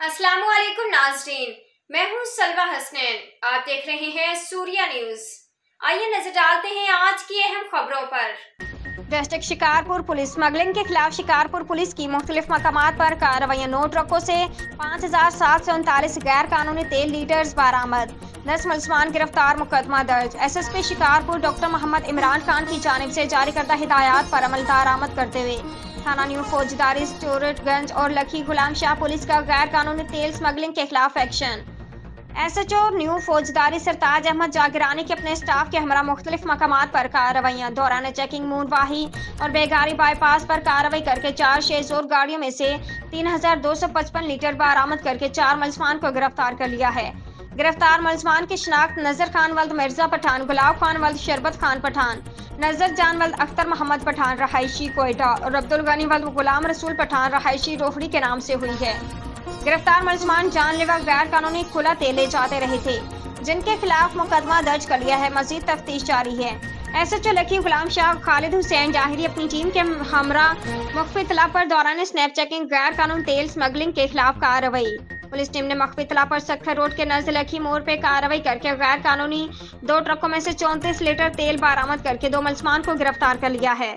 अस्सलाम वालेकुम नाज़रीन, मैं हूँ सलवा हसनैन। आप देख रहे हैं सूर्या न्यूज। आइए नजर डालते हैं आज की अहम खबरों पर। डिस्ट्रिक्ट शिकारपुर पुलिस स्मगलिंग के खिलाफ शिकारपुर पुलिस की मुख्तलिफ मकामात पर कार्रवाइयां। 9 ट्रकों से 5739 गैर कानूनी तेल लीटर्स बरामद। 10 मुलजमान गिरफ्तार, मुकदमा दर्ज। SSP शिकारपुर डॉक्टर मोहम्मद इमरान खान की जानिब से जारी करदा हिदायत पर अमल दरामद करते हुए थाना न्यू फौजदारी स्टोरेटगंज और लखी गुलाम शाह पुलिस का गैर कानूनी तेल स्मगलिंग के खिलाफ एक्शन। SHO न्यू फौजदारी सरताज अहमद जागरानी के अपने स्टाफ के हमरा मुख्तलिफ मकामात पर कार्रवाइयाँ। दौरान चेकिंग मूनवाही और बेगारी बाईपास पर कार्रवाई करके 4 शेजोर गाड़ियों में से 3255 लीटर बरामद करके 4 मुलजमान को गिरफ्तार कर लिया है। गिरफ्तार मुलजमान की शिनाख्त नजर खान वल्द मिर्जा पठान, गुलाब खान वल्द शरबत खान पठान, नजर जान वल्द अख्तर मोहम्मद पठान रहायशी कोयटा और अब्दुल गनी वल्द गुलाम रसूल पठान रहायशी रोहड़ी के नाम से हुई है। गिरफ्तार मुलजमान जानलेवा गैर कानूनी खुला तेल ले जाते रहे थे, जिनके खिलाफ मुकदमा दर्ज कर लिया है। मजीद तफ्तीश जारी है। SHO लखी गुलाम शाह खालिद हुसैन जाहिरी अपनी टीम के हमरा मख्फी इत्तला पर दौरान स्नैप चेकिंग गैर कानूनी तेल स्मगलिंग के खिलाफ कार्रवाई। पुलिस टीम ने मख्फी इत्तला पर सखर रोड के नजदीक लखी मोड़ पे कार्रवाई करके गैर कानूनी 2 ट्रकों में से 34 लीटर तेल बरामद करके 2 मुलजमान को गिरफ्तार कर लिया है।